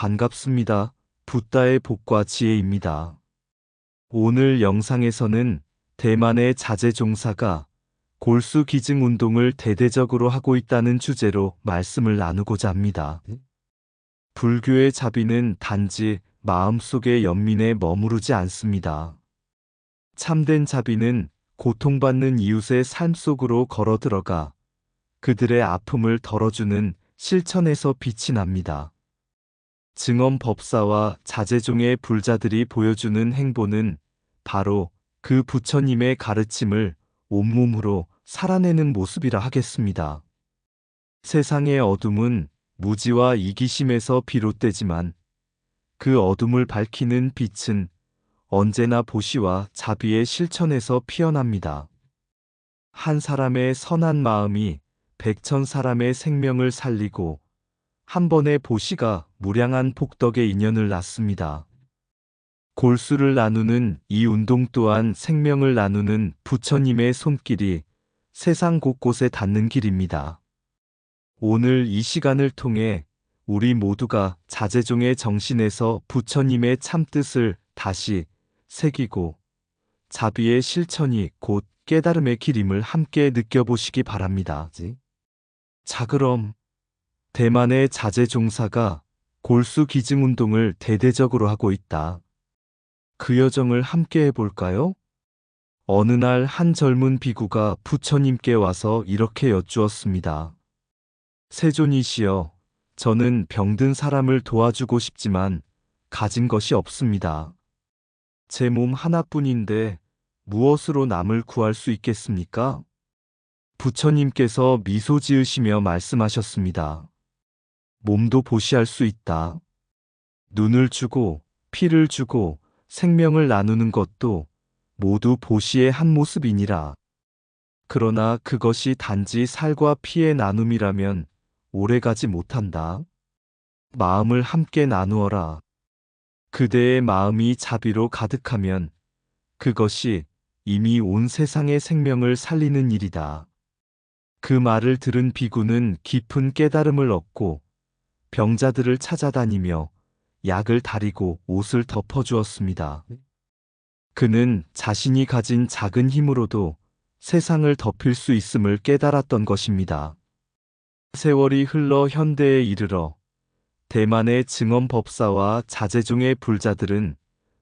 반갑습니다. 붓다의 복과 지혜입니다. 오늘 영상에서는 대만의 자재종사가 골수 기증 운동을 대대적으로 하고 있다는 주제로 말씀을 나누고자 합니다. 불교의 자비는 단지 마음속의 연민에 머무르지 않습니다. 참된 자비는 고통받는 이웃의 삶 속으로 걸어 들어가 그들의 아픔을 덜어주는 실천에서 빛이 납니다. 증엄법사와 자재종의 불자들이 보여주는 행보는 바로 그 부처님의 가르침을 온몸으로 살아내는 모습이라 하겠습니다. 세상의 어둠은 무지와 이기심에서 비롯되지만 그 어둠을 밝히는 빛은 언제나 보시와 자비의 실천에서 피어납니다. 한 사람의 선한 마음이 100천 사람의 생명을 살리고 한 번의 보시가 무량한 복덕의 인연을 낳습니다. 골수를 나누는 이 운동 또한 생명을 나누는 부처님의 손길이 세상 곳곳에 닿는 길입니다. 오늘 이 시간을 통해 우리 모두가 자재종의 정신에서 부처님의 참뜻을 다시 새기고 자비의 실천이 곧 깨달음의 길임을 함께 느껴보시기 바랍니다. 자, 그럼 대만의 자재종사가 골수 기증 운동을 대대적으로 하고 있다. 그 여정을 함께 해볼까요? 어느 날 한 젊은 비구가 부처님께 와서 이렇게 여쭈었습니다. 세존이시여, 저는 병든 사람을 도와주고 싶지만 가진 것이 없습니다. 제 몸 하나뿐인데 무엇으로 남을 구할 수 있겠습니까? 부처님께서 미소 지으시며 말씀하셨습니다. 몸도 보시할 수 있다. 눈을 주고 피를 주고 생명을 나누는 것도 모두 보시의 한 모습이니라. 그러나 그것이 단지 살과 피의 나눔이라면 오래가지 못한다. 마음을 함께 나누어라. 그대의 마음이 자비로 가득하면 그것이 이미 온 세상의 생명을 살리는 일이다. 그 말을 들은 비구는 깊은 깨달음을 얻고 병자들을 찾아다니며 약을 다리고 옷을 덮어주었습니다. 그는 자신이 가진 작은 힘으로도 세상을 덮일 수 있음을 깨달았던 것입니다. 세월이 흘러 현대에 이르러 대만의 증엄법사와 자재종의 불자들은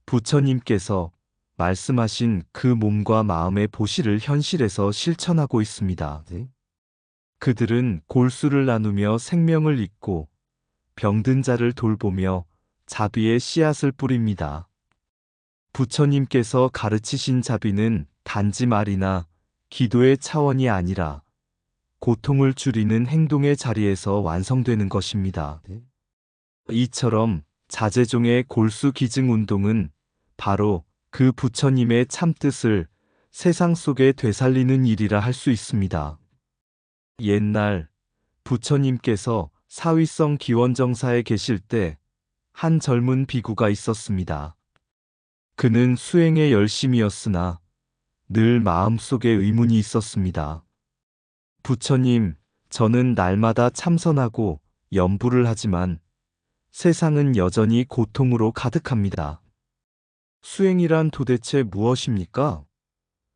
부처님께서 말씀하신 그 몸과 마음의 보시를 현실에서 실천하고 있습니다. 그들은 골수를 나누며 생명을 잇고 병든 자를 돌보며 자비의 씨앗을 뿌립니다. 부처님께서 가르치신 자비는 단지 말이나 기도의 차원이 아니라 고통을 줄이는 행동의 자리에서 완성되는 것입니다. 이처럼 자재종의 골수 기증 운동은 바로 그 부처님의 참뜻을 세상 속에 되살리는 일이라 할 수 있습니다. 옛날 부처님께서 사위성 기원정사에 계실 때 한 젊은 비구가 있었습니다. 그는 수행에 열심이었으나 늘 마음속에 의문이 있었습니다. 부처님, 저는 날마다 참선하고 염불을 하지만 세상은 여전히 고통으로 가득합니다. 수행이란 도대체 무엇입니까?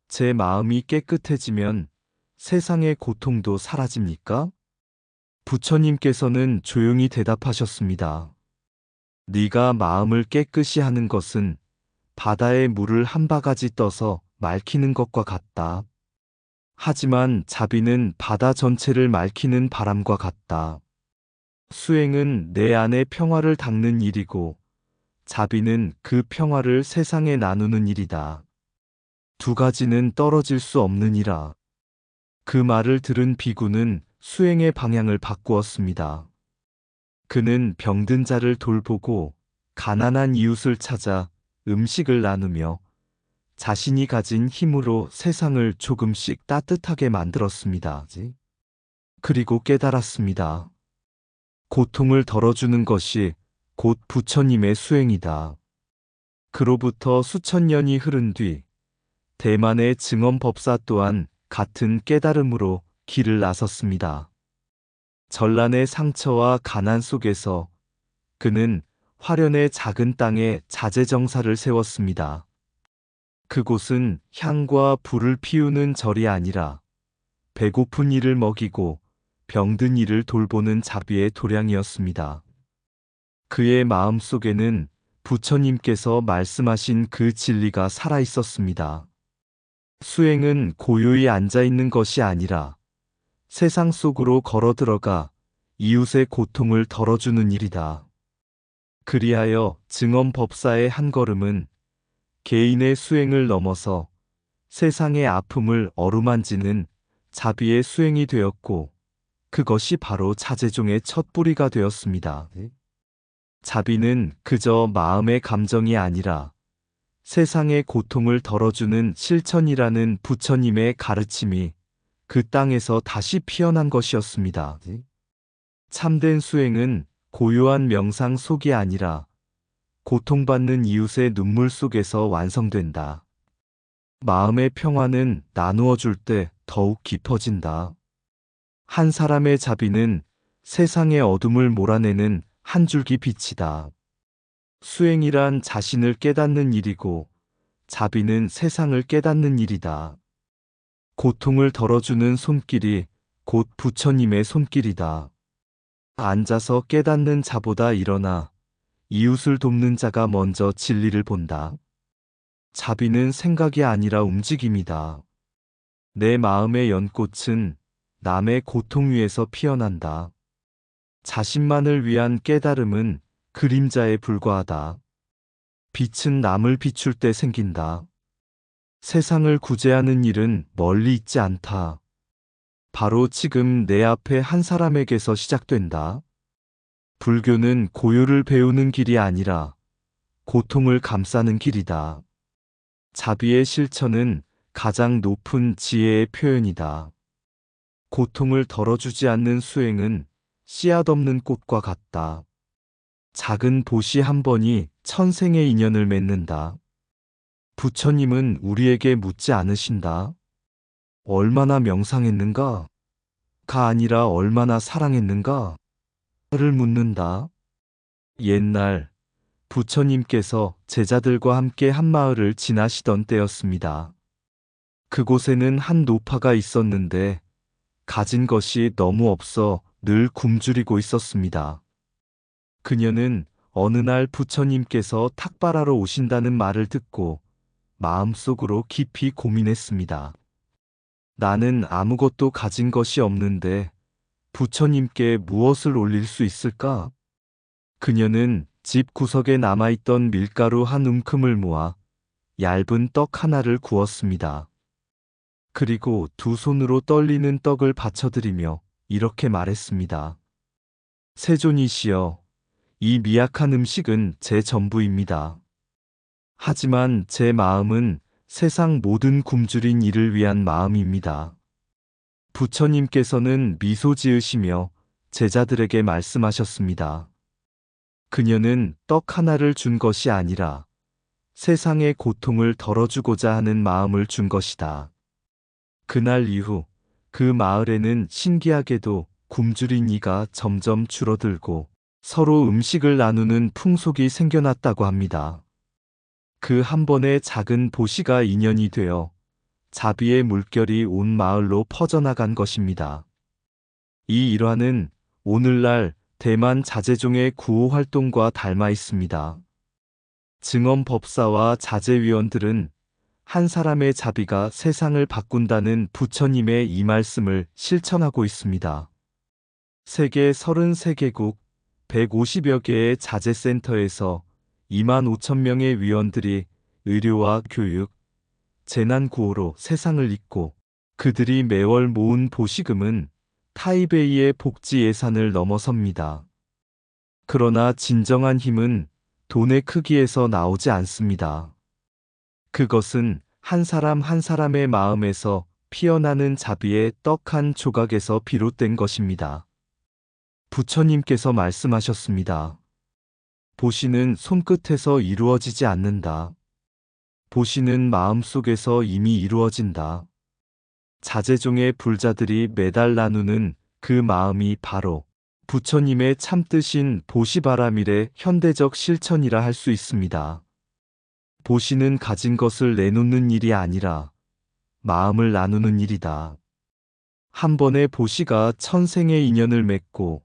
제 마음이 깨끗해지면 세상의 고통도 사라집니까? 부처님께서는 조용히 대답하셨습니다. 네가 마음을 깨끗이 하는 것은 바다에 물을 한 바가지 떠서 맑히는 것과 같다. 하지만 자비는 바다 전체를 맑히는 바람과 같다. 수행은 내 안의 평화를 닦는 일이고 자비는 그 평화를 세상에 나누는 일이다. 두 가지는 떨어질 수 없느니라. 그 말을 들은 비구는 수행의 방향을 바꾸었습니다. 그는 병든 자를 돌보고 가난한 이웃을 찾아 음식을 나누며 자신이 가진 힘으로 세상을 조금씩 따뜻하게 만들었습니다. 그리고 깨달았습니다. 고통을 덜어주는 것이 곧 부처님의 수행이다. 그로부터 수천 년이 흐른 뒤 대만의 증엄법사 또한 같은 깨달음으로 길을 나섰습니다. 전란의 상처와 가난 속에서 그는 화련의 작은 땅에 자재정사를 세웠습니다. 그곳은 향과 불을 피우는 절이 아니라 배고픈 이를 먹이고 병든 이를 돌보는 자비의 도량이었습니다. 그의 마음 속에는 부처님께서 말씀하신 그 진리가 살아 있었습니다. 수행은 고요히 앉아 있는 것이 아니라 세상 속으로 걸어 들어가 이웃의 고통을 덜어주는 일이다. 그리하여 증엄법사의 한 걸음은 개인의 수행을 넘어서 세상의 아픔을 어루만지는 자비의 수행이 되었고, 그것이 바로 자재종의 첫 뿌리가 되었습니다. 자비는 그저 마음의 감정이 아니라 세상의 고통을 덜어주는 실천이라는 부처님의 가르침이 그 땅에서 다시 피어난 것이었습니다. 참된 수행은 고요한 명상 속이 아니라 고통받는 이웃의 눈물 속에서 완성된다. 마음의 평화는 나누어 줄 때 더욱 깊어진다. 한 사람의 자비는 세상의 어둠을 몰아내는 한 줄기 빛이다. 수행이란 자신을 깨닫는 일이고, 자비는 세상을 깨닫는 일이다. 고통을 덜어주는 손길이 곧 부처님의 손길이다. 앉아서 깨닫는 자보다 일어나 이웃을 돕는 자가 먼저 진리를 본다. 자비는 생각이 아니라 움직임이다. 내 마음의 연꽃은 남의 고통 위에서 피어난다. 자신만을 위한 깨달음은 그림자에 불과하다. 빛은 남을 비출 때 생긴다. 세상을 구제하는 일은 멀리 있지 않다. 바로 지금 내 앞에 한 사람에게서 시작된다. 불교는 고요를 배우는 길이 아니라 고통을 감싸는 길이다. 자비의 실천은 가장 높은 지혜의 표현이다. 고통을 덜어주지 않는 수행은 씨앗 없는 꽃과 같다. 작은 보시 한 번이 천생의 인연을 맺는다. 부처님은 우리에게 묻지 않으신다. 얼마나 명상했는가? 가 아니라 얼마나 사랑했는가? 를 묻는다. 옛날 부처님께서 제자들과 함께 한 마을을 지나시던 때였습니다. 그곳에는 한 노파가 있었는데 가진 것이 너무 없어 늘 굶주리고 있었습니다. 그녀는 어느 날 부처님께서 탁발하러 오신다는 말을 듣고 마음속으로 깊이 고민했습니다. 나는 아무것도 가진 것이 없는데 부처님께 무엇을 올릴 수 있을까? 그녀는 집 구석에 남아있던 밀가루 한 움큼을 모아 얇은 떡 하나를 구웠습니다. 그리고 두 손으로 떨리는 떡을 받쳐드리며 이렇게 말했습니다. 세존이시여, 이 미약한 음식은 제 전부입니다. 하지만 제 마음은 세상 모든 굶주린 이를 위한 마음입니다. 부처님께서는 미소 지으시며 제자들에게 말씀하셨습니다. 그녀는 떡 하나를 준 것이 아니라 세상의 고통을 덜어주고자 하는 마음을 준 것이다. 그날 이후 그 마을에는 신기하게도 굶주린 이가 점점 줄어들고 서로 음식을 나누는 풍속이 생겨났다고 합니다. 그 한 번의 작은 보시가 인연이 되어 자비의 물결이 온 마을로 퍼져나간 것입니다. 이 일화는 오늘날 대만 자재종의 구호 활동과 닮아 있습니다. 증엄법사와 자재위원들은 한 사람의 자비가 세상을 바꾼다는 부처님의 이 말씀을 실천하고 있습니다. 세계 33개국 150여 개의 자재센터에서 25,000명의 위원들이 의료와 교육, 재난구호로 세상을 잇고 그들이 매월 모은 보시금은 타이베이의 복지 예산을 넘어섭니다. 그러나 진정한 힘은 돈의 크기에서 나오지 않습니다. 그것은 한 사람 한 사람의 마음에서 피어나는 자비의 떡 한 조각에서 비롯된 것입니다. 부처님께서 말씀하셨습니다. 보시는 손끝에서 이루어지지 않는다. 보시는 마음속에서 이미 이루어진다. 자재종의 불자들이 매달 나누는 그 마음이 바로 부처님의 참뜻인 보시바라밀의 현대적 실천이라 할 수 있습니다. 보시는 가진 것을 내놓는 일이 아니라 마음을 나누는 일이다. 한 번의 보시가 천생의 인연을 맺고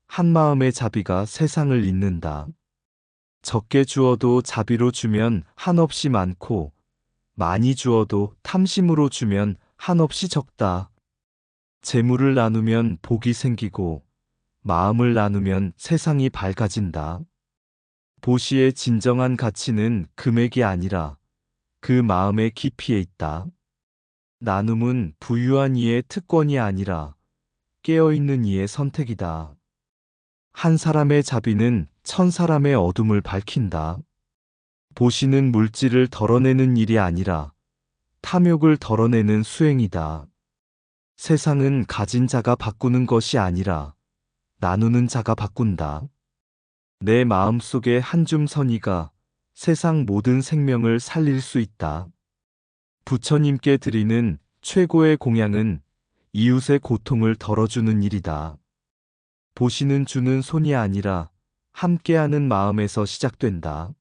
한 마음의 자비가 세상을 잇는다. 적게 주어도 자비로 주면 한없이 많고 많이 주어도 탐심으로 주면 한없이 적다. 재물을 나누면 복이 생기고 마음을 나누면 세상이 밝아진다. 보시의 진정한 가치는 금액이 아니라 그 마음의 깊이에 있다. 나눔은 부유한 이의 특권이 아니라 깨어있는 이의 선택이다. 한 사람의 자비는 천 사람의 어둠을 밝힌다. 보시는 물질을 덜어내는 일이 아니라 탐욕을 덜어내는 수행이다. 세상은 가진 자가 바꾸는 것이 아니라 나누는 자가 바꾼다. 내 마음속의 한 줌 선의가 세상 모든 생명을 살릴 수 있다. 부처님께 드리는 최고의 공양은 이웃의 고통을 덜어주는 일이다. 보시는 주는 손이 아니라 함께하는 마음에서 시작된다.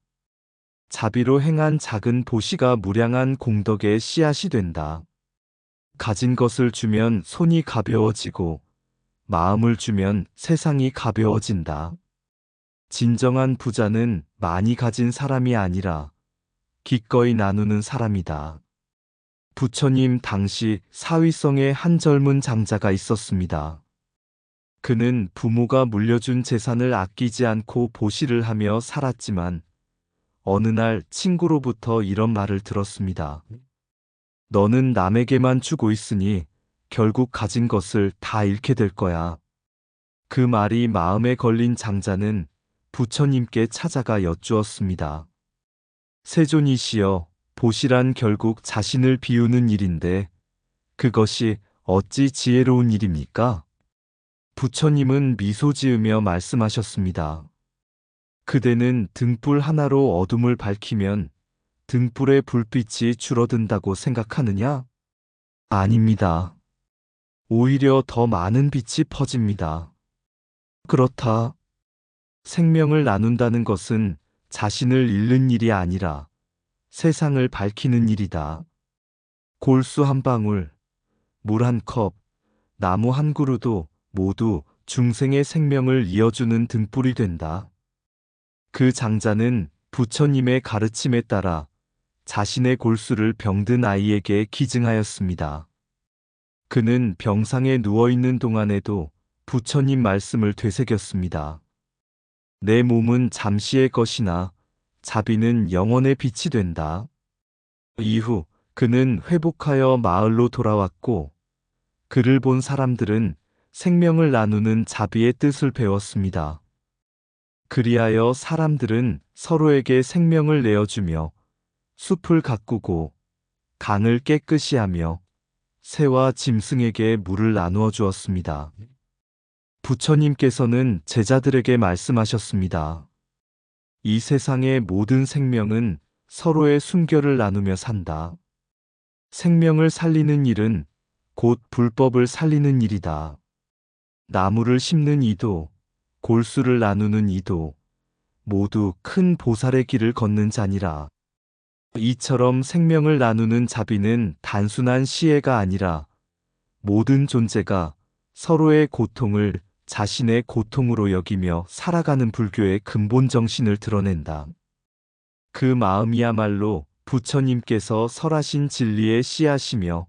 자비로 행한 작은 보시가 무량한 공덕의 씨앗이 된다. 가진 것을 주면 손이 가벼워지고 마음을 주면 세상이 가벼워진다. 진정한 부자는 많이 가진 사람이 아니라 기꺼이 나누는 사람이다. 부처님 당시 사위성에 한 젊은 장자가 있었습니다. 그는 부모가 물려준 재산을 아끼지 않고 보시를 하며 살았지만 어느 날 친구로부터 이런 말을 들었습니다. 너는 남에게만 주고 있으니 결국 가진 것을 다 잃게 될 거야. 그 말이 마음에 걸린 장자는 부처님께 찾아가 여쭈었습니다. 세존이시여, 보시란 결국 자신을 비우는 일인데 그것이 어찌 지혜로운 일입니까? 부처님은 미소 지으며 말씀하셨습니다. 그대는 등불 하나로 어둠을 밝히면 등불의 불빛이 줄어든다고 생각하느냐? 아닙니다. 오히려 더 많은 빛이 퍼집니다. 그렇다. 생명을 나눈다는 것은 자신을 잃는 일이 아니라 세상을 밝히는 일이다. 골수 한 방울, 물 한 컵, 나무 한 그루도 모두 중생의 생명을 이어주는 등불이 된다. 그 장자는 부처님의 가르침에 따라 자신의 골수를 병든 아이에게 기증하였습니다. 그는 병상에 누워있는 동안에도 부처님 말씀을 되새겼습니다. 내 몸은 잠시의 것이나 자비는 영원의 빛이 된다. 이후 그는 회복하여 마을로 돌아왔고 그를 본 사람들은 생명을 나누는 자비의 뜻을 배웠습니다. 그리하여 사람들은 서로에게 생명을 내어주며 숲을 가꾸고 강을 깨끗이 하며 새와 짐승에게 물을 나누어 주었습니다. 부처님께서는 제자들에게 말씀하셨습니다. 이 세상의 모든 생명은 서로의 순결을 나누며 산다. 생명을 살리는 일은 곧 불법을 살리는 일이다. 나무를 심는 이도, 골수를 나누는 이도 모두 큰 보살의 길을 걷는 자니라. 이처럼 생명을 나누는 자비는 단순한 시혜가 아니라 모든 존재가 서로의 고통을 자신의 고통으로 여기며 살아가는 불교의 근본 정신을 드러낸다. 그 마음이야말로 부처님께서 설하신 진리의 씨앗이며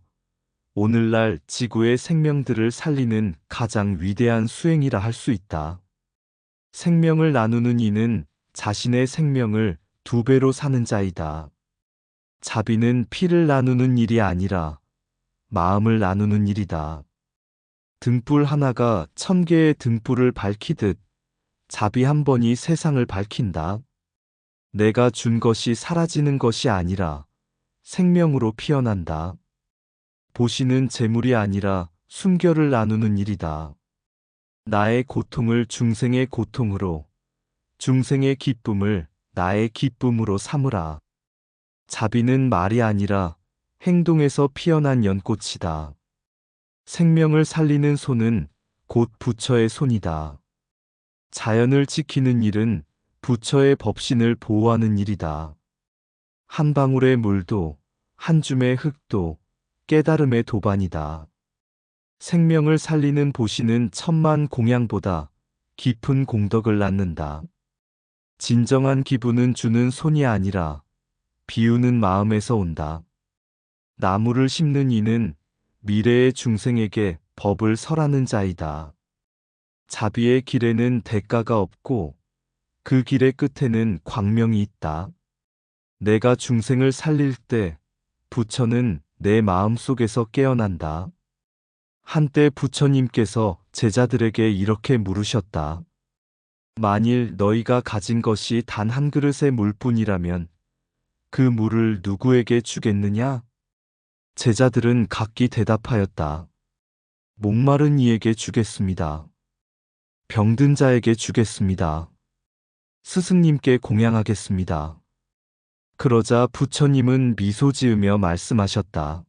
오늘날 지구의 생명들을 살리는 가장 위대한 수행이라 할 수 있다. 생명을 나누는 이는 자신의 생명을 2배로 사는 자이다. 자비는 피를 나누는 일이 아니라 마음을 나누는 일이다. 등불 하나가 1000개의 등불을 밝히듯 자비 한 번이 세상을 밝힌다. 내가 준 것이 사라지는 것이 아니라 생명으로 피어난다. 보시는 재물이 아니라 순결을 나누는 일이다. 나의 고통을 중생의 고통으로, 중생의 기쁨을 나의 기쁨으로 삼으라. 자비는 말이 아니라 행동에서 피어난 연꽃이다. 생명을 살리는 손은 곧 부처의 손이다. 자연을 지키는 일은 부처의 법신을 보호하는 일이다. 한 방울의 물도, 한 줌의 흙도 깨달음의 도반이다. 생명을 살리는 보시는 천만 공양보다 깊은 공덕을 낳는다. 진정한 기분은 주는 손이 아니라 비우는 마음에서 온다. 나무를 심는 이는 미래의 중생에게 법을 설하는 자이다. 자비의 길에는 대가가 없고 그 길의 끝에는 광명이 있다. 내가 중생을 살릴 때 부처는 내 마음 속에서 깨어난다. 한때 부처님께서 제자들에게 이렇게 물으셨다. 만일 너희가 가진 것이 단 한 그릇의 물뿐이라면 그 물을 누구에게 주겠느냐? 제자들은 각기 대답하였다. 목마른 이에게 주겠습니다. 병든 자에게 주겠습니다. 스승님께 공양하겠습니다. 그러자 부처님은 미소 지으며 말씀하셨다.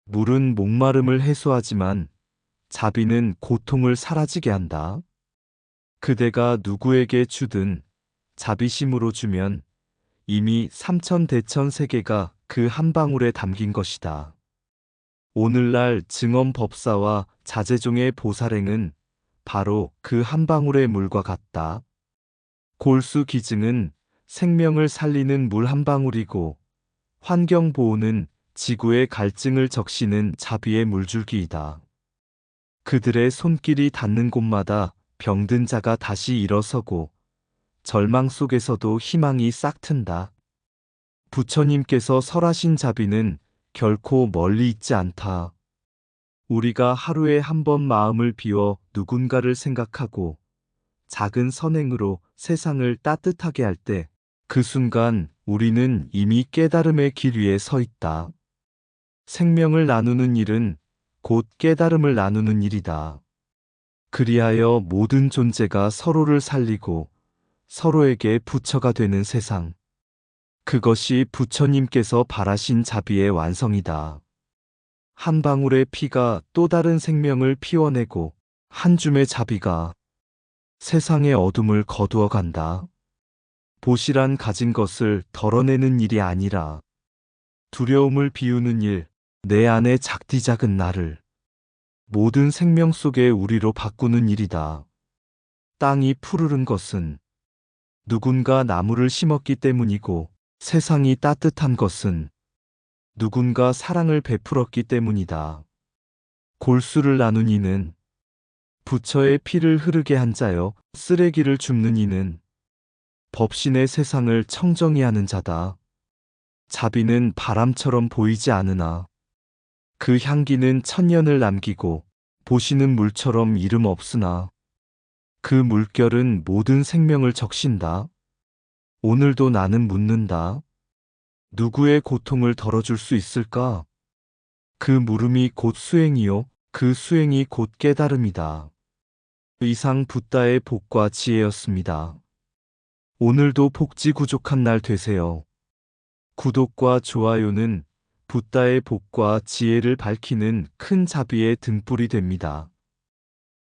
물은 목마름을 해소하지만 자비는 고통을 사라지게 한다. 그대가 누구에게 주든 자비심으로 주면 이미 삼천대천 세계가 그 한 방울에 담긴 것이다. 오늘날 증엄법사와 자제종의 보살행은 바로 그 한 방울의 물과 같다. 골수기증은 생명을 살리는 물 한 방울이고 환경보호는 지구의 갈증을 적시는 자비의 물줄기이다. 그들의 손길이 닿는 곳마다 병든 자가 다시 일어서고 절망 속에서도 희망이 싹튼다. 부처님께서 설하신 자비는 결코 멀리 있지 않다. 우리가 하루에 한 번 마음을 비워 누군가를 생각하고 작은 선행으로 세상을 따뜻하게 할 때 그 순간 우리는 이미 깨달음의 길 위에 서 있다. 생명을 나누는 일은 곧 깨달음을 나누는 일이다. 그리하여 모든 존재가 서로를 살리고 서로에게 부처가 되는 세상. 그것이 부처님께서 바라신 자비의 완성이다. 한 방울의 피가 또 다른 생명을 피워내고 한 줌의 자비가 세상의 어둠을 거두어 간다. 보시란 가진 것을 덜어내는 일이 아니라 두려움을 비우는 일, 내 안의 작디 작은 나를 모든 생명 속의 우리로 바꾸는 일이다. 땅이 푸르른 것은 누군가 나무를 심었기 때문이고 세상이 따뜻한 것은 누군가 사랑을 베풀었기 때문이다. 골수를 나눈 이는 부처의 피를 흐르게 한 자여 쓰레기를 줍는 이는 법신의 세상을 청정히 하는 자다. 자비는 바람처럼 보이지 않으나 그 향기는 천년을 남기고 보시는 물처럼 이름 없으나 그 물결은 모든 생명을 적신다. 오늘도 나는 묻는다. 누구의 고통을 덜어줄 수 있을까? 그 물음이 곧 수행이요. 그 수행이 곧 깨달음이다. 이상 붓다의 복과 지혜였습니다. 오늘도 복지구족한 날 되세요. 구독과 좋아요는 붓다의 복과 지혜를 밝히는 큰 자비의 등불이 됩니다.